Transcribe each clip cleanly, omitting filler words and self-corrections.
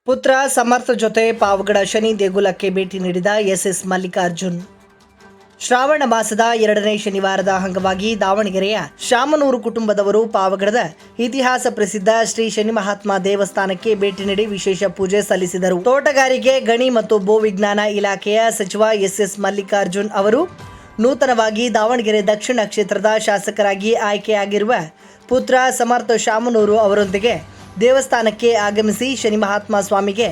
ಪುತ್ರ ಸಮರ್ಥ ಜೊತೆ ಪಾವಗಡ ಶನಿ ದೇಗುಲಕ್ಕೆ ಭೇಟಿ ನೀಡಿದ ಎಸ್ ಮಲ್ಲಿಕಾರ್ಜುನ್. ಶ್ರಾವಣ ಮಾಸದ 2ನೇ ಶನಿವಾರದ ಅಂಗವಾಗಿ ದಾವಣಗೆರೆಯ ಶಾಮನೂರು ಕುಟುಂಬದವರು ಪಾವಗಡದ ಇತಿಹಾಸ ಪ್ರಸಿದ್ಧ ಶ್ರೀ ಶನಿ ಮಹಾತ್ಮ ದೇವಸ್ಥಾನಕ್ಕೆ ಭೇಟಿ ನೀಡಿ ವಿಶೇಷ ಪೂಜೆ ಸಲ್ಲಿಸಿದರು. ತೋಟಗಾರಿಕೆ, ಗಣಿ ಮತ್ತು ಭೂವಿಜ್ಞಾನ ಇಲಾಖೆಯ ಸಚಿವ ಎಸ್ ಮಲ್ಲಿಕಾರ್ಜುನ್ ಅವರು ನೂತನವಾಗಿ ದಾವಣಗೆರೆ ದಕ್ಷಿಣ ಕ್ಷೇತ್ರದ ಶಾಸಕರಾಗಿ ಆಯ್ಕೆಯಾಗಿರುವ ಪುತ್ರ ಸಮರ್ಥ ಶಾಮನೂರು ಅವರೊಂದಿಗೆ ದೇವಸ್ಥಾನಕ್ಕೆ ಆಗಮಿಸಿ ಶನಿ ಮಹಾತ್ಮ ಸ್ವಾಮಿಗೆ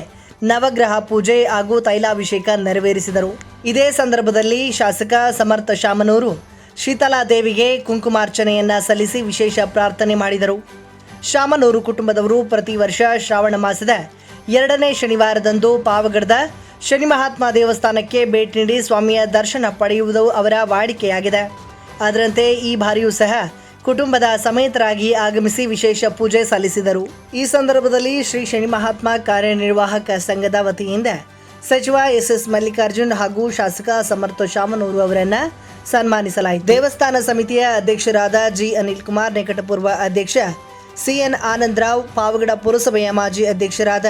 ನವಗ್ರಹ ಪೂಜೆ ಹಾಗೂ ತೈಲಾಭಿಷೇಕ ನೆರವೇರಿಸಿದರು. ಇದೇ ಸಂದರ್ಭದಲ್ಲಿ ಶಾಸಕ ಸಮರ್ಥ ಶಾಮನೂರು ಶೀತಲಾದೇವಿಗೆ ಕುಂಕುಮಾರ್ಚನೆಯನ್ನ ಸಲ್ಲಿಸಿ ವಿಶೇಷ ಪ್ರಾರ್ಥನೆ ಮಾಡಿದರು. ಶಾಮನೂರು ಕುಟುಂಬದವರು ಪ್ರತಿ ವರ್ಷ ಶ್ರಾವಣ ಮಾಸದ 2ನೇ ಶನಿವಾರದಂದು ಪಾವಗಡದ ಶನಿ ಮಹಾತ್ಮ ದೇವಸ್ಥಾನಕ್ಕೆ ಭೇಟಿ ನೀಡಿ ಸ್ವಾಮಿಯ ದರ್ಶನ ಪಡೆಯುವುದು ಅವರ ವಾಡಿಕೆಯಾಗಿದೆ. ಅದರಂತೆ ಈ ಬಾರಿಯೂ ಸಹ ಕುಟುಂಬದ ಸಮೇತರಾಗಿ ಆಗಮಿಸಿ ವಿಶೇಷ ಪೂಜೆ ಸಲ್ಲಿಸಿದರು. ಈ ಸಂದರ್ಭದಲ್ಲಿ ಶ್ರೀ ಶನಿ ಮಹಾತ್ಮ ಕಾರ್ಯನಿರ್ವಾಹಕ ಸಂಘದ ವತಿಯಿಂದ ಸಚಿವ ಎಸ್ ಮಲ್ಲಿಕಾರ್ಜುನ್ ಹಾಗೂ ಶಾಸಕ ಸಮರ್ಥ ಶಾಮನೂರು ಅವರನ್ನು ಸನ್ಮಾನಿಸಲಾಯಿತು. ದೇವಸ್ಥಾನ ಸಮಿತಿಯ ಅಧ್ಯಕ್ಷರಾದ ಜಿ ಅನಿಲ್ ಕುಮಾರ್, ನಿಕಟಪೂರ್ವ ಅಧ್ಯಕ್ಷ ಸಿಎನ್ ಆನಂದರಾವ್, ಪಾವಗಡ ಪುರಸಭೆಯ ಮಾಜಿ ಅಧ್ಯಕ್ಷರಾದ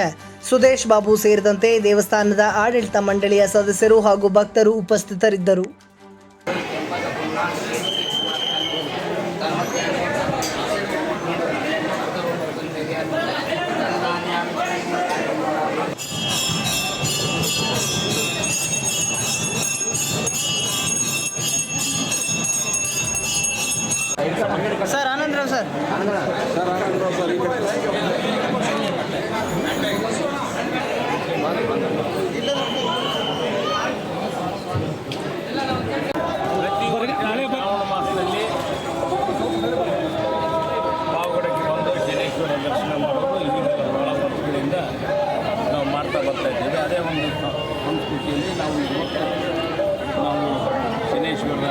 ಸುದೇಶ್ ಬಾಬು ಸೇರಿದಂತೆ ದೇವಸ್ಥಾನದ ಆಡಳಿತ ಮಂಡಳಿಯ ಸದಸ್ಯರು ಹಾಗೂ ಭಕ್ತರು ಉಪಸ್ಥಿತರಿದ್ದರು. ಸರ್ ಆನಂದರಾವ್ ಸರ್ ಮಾಸದಲ್ಲಿ ಪಾವಗಡಕ್ಕೆ ಬಂದು ಶನೇಶ್ವರ ದರ್ಶನ ಮಾಡೋದು ಈಗ ಬಹಳ ವರ್ಷಗಳಿಂದ ನಾವು ಮಾಡ್ತಾ ಬರ್ತಾ ಇದ್ದೇವೆ. ಅದೇ ಒಂದು ಸಂಸ್ಕೃತಿಯಲ್ಲಿ ನಾವು ಶನೇಶ್ವರ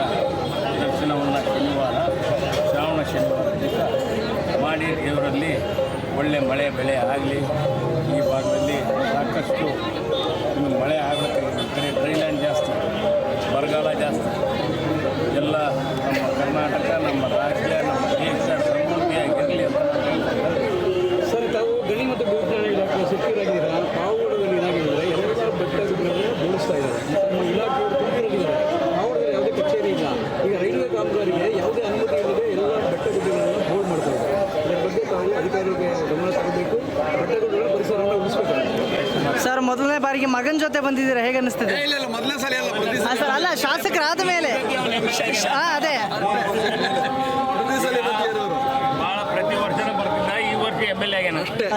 ದರ್ಶನವನ್ನು ಶ್ರಾವಣ ಶನಿವಾರ ದಿವಸ ಮಾಡಿ ದೇವರಲ್ಲಿ ಒಳ್ಳೆ ಮಳೆ ಬೆಳೆ ಆಗಲಿ. ಈ ಭಾಗದಲ್ಲಿ ಸಾಕಷ್ಟು ಮಳೆ ಆಗಬೇಕಾಗಿದೆ. ಈ ಕಡೆ ಡ್ರೈಲ್ಯಾಂಡ್ ಜಾಸ್ತಿ, ಬರಗಾಲ ಜಾಸ್ತಿ. ಎಲ್ಲ ನಮ್ಮ ಕರ್ನಾಟಕ, ನಮ್ಮ ರಾಜ್ಯ, ನಮ್ಮ ದೇಶ ಸಮೃದ್ಧಿಯಾಗಿರಲಿ ಅಂತ. ಸರ್, ತಾವು ಗಣಿ ಮತ್ತು ಭೂವಿಜ್ಞಾನ ಇಲಾಖೆ ಸಚಿವರಾಗಿದ್ದೀರಾ. ಪಾವಗಡದಲ್ಲಿ ಏನಾಗಿದ್ದಾರೆ, ಎಲ್ಲ ಬೆಟ್ಟಗಳನ್ನು ಬೋಳಿಸ್ತಾ ಇದ್ದಾರೆ. ನಮ್ಮ ಇಲಾಖೆಯವರು ತುಂಬಿರೋಗಿದ್ದಾರೆ. ಪಾವಗಡದಲ್ಲಿ ಯಾವುದೇ ಕಚೇರಿ ಇಲ್ಲ. ಈಗ ರೈಲ್ವೆ ಕಾಮಗಾರಿಗೆ ಯಾವುದೇ ಅನುಮತಿ ಇಲ್ಲದೆ ಎಲ್ಲ ಬೆಟ್ಟಗುಡ್ಡಗಳನ್ನು ಬೋರ್ಡ್ ಮಾಡ್ತಾ ಇದ್ದಾರೆ. ಇದರ ಬಗ್ಗೆ ತಾವು ಅಧಿಕಾರಿಗಳಿಗೆ ಗಮನ ತರಬೇಕು. ಬೆಟ್ಟಗುಡ್ಡಗಳ ಪರಿಸರವನ್ನು ಉಳಿಸಬೇಕು. ಸರ್, ಮೊದಲನೇ ಬಾರಿಗೆ ಮಗನ ಜೊತೆ ಬಂದಿದ್ದೀರಾ, ಹೇಗೆ ಅನಿಸ್ತಿದೆ? ಮೊದಲನೇ ಸಲ ಸರ್, ಅಲ್ಲ, ಶಾಸಕರಾದ ಮೇಲೆ ಅದೇ ಭಾಳ ಪ್ರತಿ ವರ್ಷನೂ ಬರ್ತಿದ್ದ. ಈ ವರ್ಷ MLA ಆಗ್ಯಾನ ಅಷ್ಟೇ.